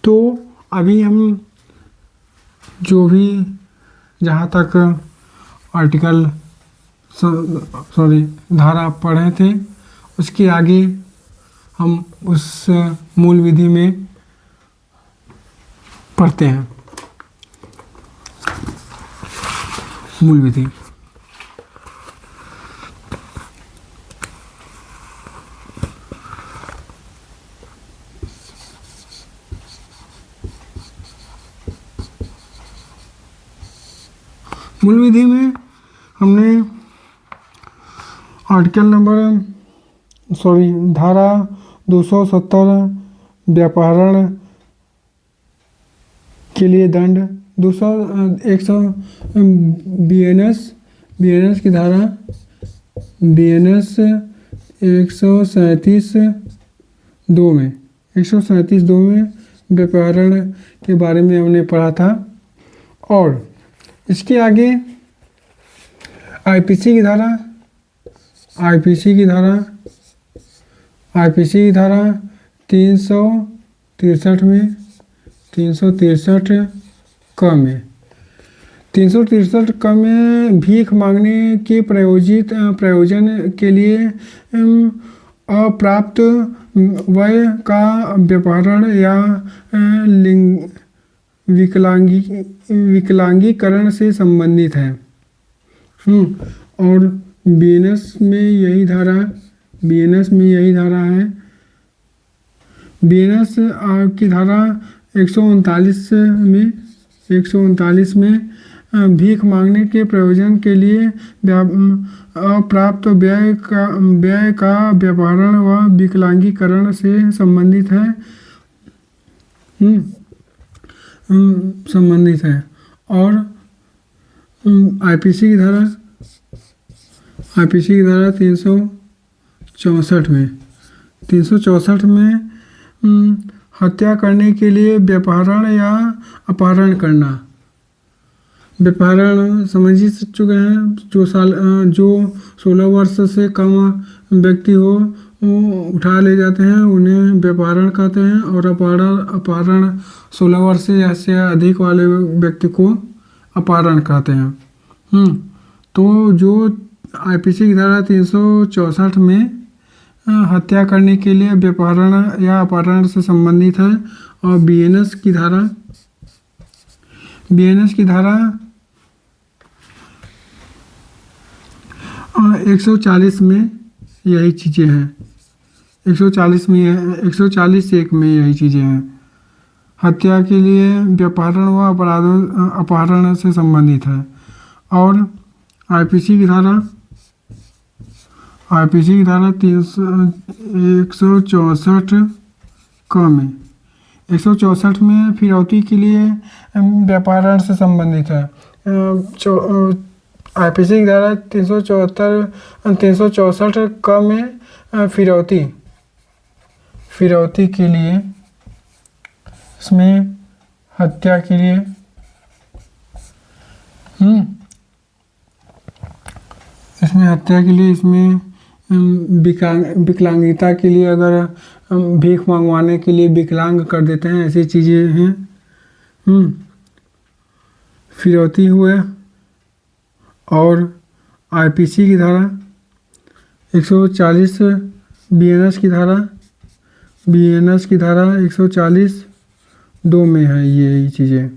तो अभी हम जो भी जहाँ तक आर्टिकल धारा पढ़े थे उसके आगे हम उस मूल विधि में पढ़ते हैं। मूल विधि में हमने आर्टिकल धारा 270 व्यापारण के लिए दंड 100 बीएनएस की धारा बीएनएस 137(2) में व्यापारण के बारे में हमने पढ़ा था। और इसके आगे आईपीसी की धारा 363 में 363 क में भीख मांगने के प्रयोजन के लिए अप्राप्त व्यय का व्यापारण या विकलांगीकरण से संबंधित है। और बीएनएस में यही धारा है। बीएनएस की धारा 139 में भीख मांगने के प्रयोजन के लिए अप्राप्त व्यय का व्यापारण व विकलांगीकरण से संबंधित है। और आईपीसी की धारा 364 में हत्या करने के लिए व्यापारण या अपहरण करना। व्यापारण समझ ही चुके हैं, जो 16 वर्ष से कम व्यक्ति हो उठा ले जाते हैं उन्हें व्यापारण कहते हैं। और अपहरण 16 वर्ष से अधिक वाले व्यक्ति को अपहरण कहते हैं। तो जो आईपीसी की धारा 364 में हत्या करने के लिए व्यापारण या अपहरण से संबंधित है। और बीएनएस की धारा 140 में यही चीज़ें हैं। 140(1) में यही चीज़ें हैं। हत्या के लिए व्यापारण व अपहरण से संबंधित है। और आईपीसी की धारा 164 क में 164 में फिरौती के लिए व्यापारण से संबंधित है। आईपीसी की धारा 364 क में फिरौती के लिए, इसमें हत्या के लिए इसमें विकलांगिता के लिए अगर भीख मंगवाने के लिए विकलांग कर देते हैं, ऐसी चीज़ें हैं। फिरौती हुए। और आईपीसी की धारा 140 बीएनएस की धारा 140(2) में है यही चीज़ें।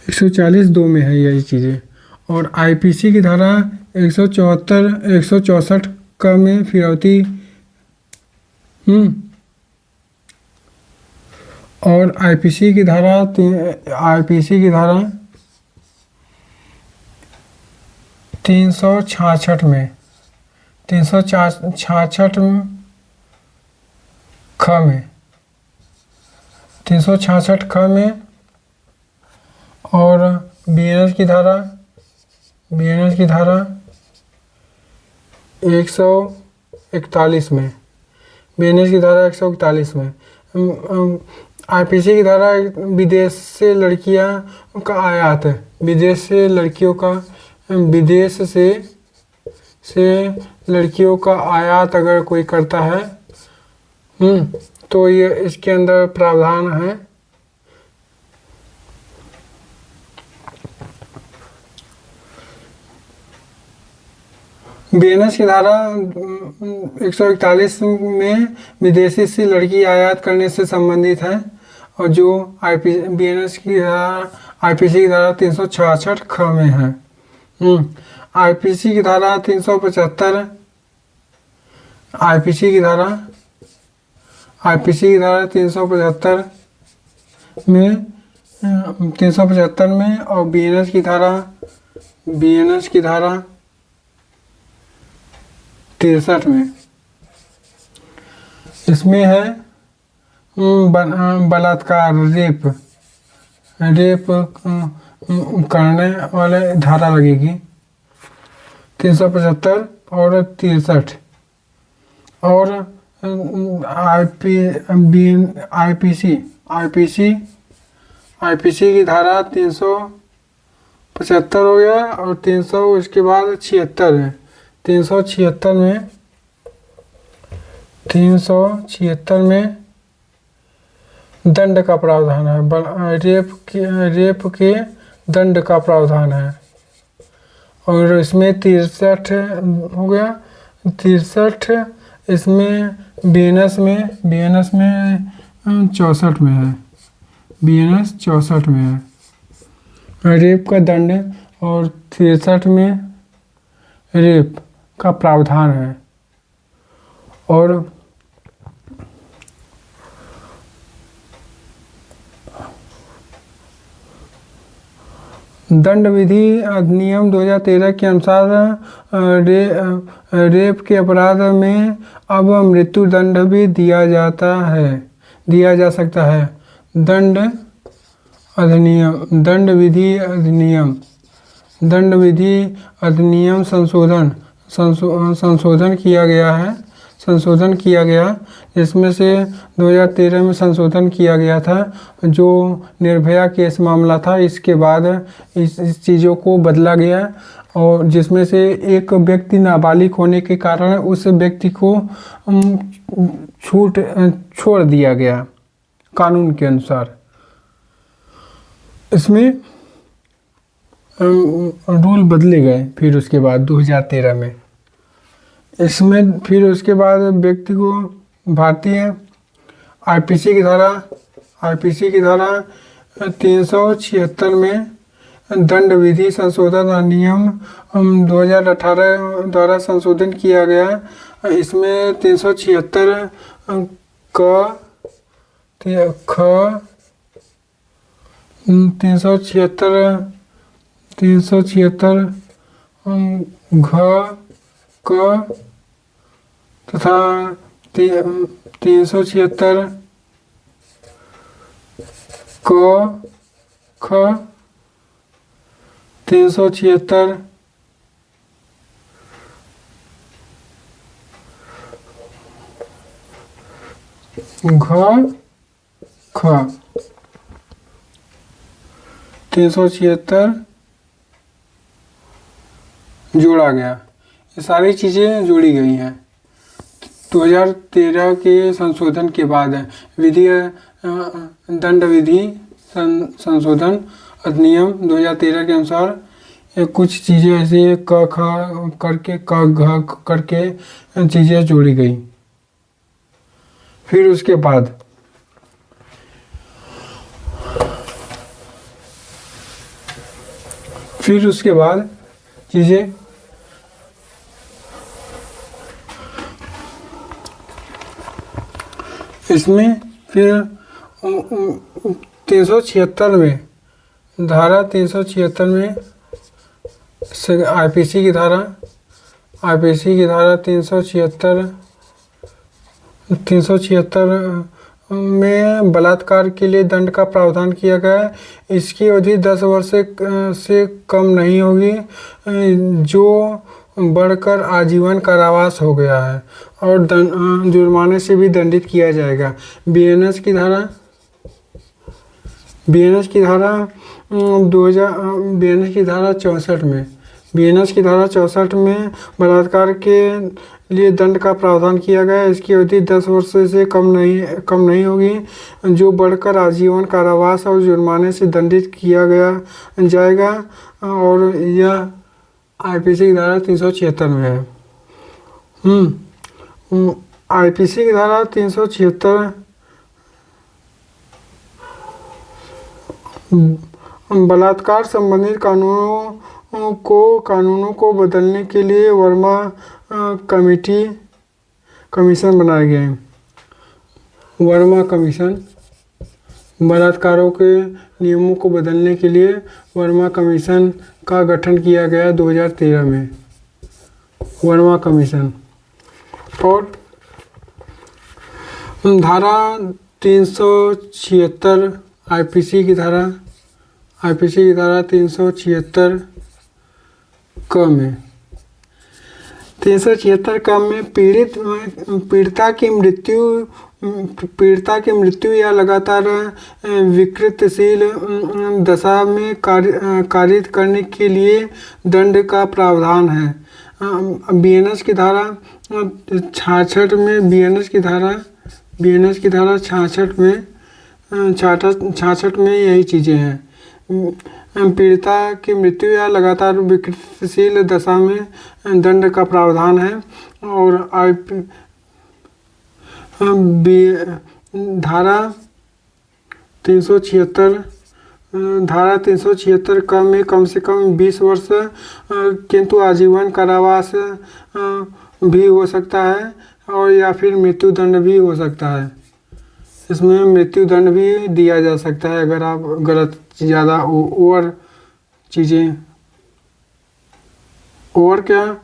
140(2) में है यही चीज़ें। और आईपीसी की धारा 164 क में फिरौती और आईपीसी की धारा 366 में 366 ख में 366 ख में। और बीएनएस की धारा 141 में आईपीसी की धारा विदेश से लड़कियों का आयात है। विदेश से लड़कियों का आयात अगर कोई करता है तो ये इसके अंदर प्रावधान है। बीएनएस की धारा 141 में विदेशी से लड़की आयात करने से संबंधित है, और जो बीएनएस की धारा आईपीसी की धारा 366 ख में है। आईपीसी की धारा 375 आईपीसी की धारा 375 में 375 में, और बीएनएस की धारा 63 में। इसमें है बलात्कार, रेप करने वाले धारा लगेगी 375 और 63। और आईपीसी की धारा 375 हो गया, और 300 उसके बाद 76 है। 376 में दंड का प्रावधान है, रेप के दंड का प्रावधान है। और इसमें 63 हो गया, 63 इसमें बीएनएस में 64 में है, बीएनएस 64 में है रेप का दंड, और 63 में रेप का प्रावधान है। और दंड विधि अधिनियम 2013 के अनुसार रेप के अपराध में अब मृत्यु दंड भी दिया जा सकता है। दंड विधि अधिनियम संशोधन किया गया, जिसमें से 2013 में संशोधन किया गया था, जो निर्भया केस मामला था। इसके बाद इस चीज़ों को बदला गया, और जिसमें से एक व्यक्ति नाबालिग होने के कारण उस व्यक्ति को छोड़ दिया गया कानून के अनुसार। इसमें रूल बदले गए फिर उसके बाद 2013 में। इसमें फिर उसके बाद व्यक्ति को भारतीय आईपीसी की धारा 376 में दंड विधि संशोधन अधिनियम 2018 द्वारा संशोधन किया गया। इसमें 376 ख 376 घ क तथा 376 क ख 376 घ ख 376 जोड़ा गया। ये सारी चीज़ें जोड़ी गई हैं 2013 के संशोधन के बाद। दंड विधि संशोधन अधिनियम 2013 के अनुसार कुछ चीज़ें ऐसे क ख करके क घ करके चीज़ें जोड़ी गई। फिर उसके बाद चीज़ें इसमें फिर 376 में धारा 376 में आईपीसी की धारा 376 में बलात्कार के लिए दंड का प्रावधान किया गया है। इसकी अवधि 10 वर्ष से कम नहीं होगी, जो बढ़कर आजीवन कारावास हो गया है, और जुर्माने से भी दंडित किया जाएगा। बीएनएस की धारा 64 में बीएनएस की धारा 64 में बलात्कार के लिए दंड का प्रावधान किया गया है। इसकी अवधि 10 वर्ष से कम नहीं होगी, जो बढ़कर आजीवन कारावास और जुर्माने से दंडित किया गया जाएगा। और यह आईपीसी की धारा 376 में है। आईपीसी की धारा 376 बलात्कार संबंधित कानूनों को बदलने के लिए वर्मा कमीशन बनाया गया है। वर्मा कमीशन बलात्कारों के नियमों को बदलने के लिए वर्मा कमीशन का गठन किया गया 2013 में। वर्मा कमीशन। और धारा 376 आईपीसी की धारा 376 क में 376 क में पीड़िता की मृत्यु या लगातार विकृतिशील दशा में कारित करने के लिए दंड का प्रावधान है। बीएनएस की धारा 66 में बीएनएस की धारा 66 में यही चीज़ें हैं। पीड़िता की मृत्यु या लगातार विकृतिशील दशा में दंड का प्रावधान है। और धारा 376 का में कम से कम 20 वर्ष किंतु आजीवन कारावास भी हो सकता है, और या फिर मृत्यु दंड भी हो सकता है। इसमें मृत्यु दंड भी दिया जा सकता है अगर आप गलत ज़्यादा ओवर चीज़ें, ओवर क्या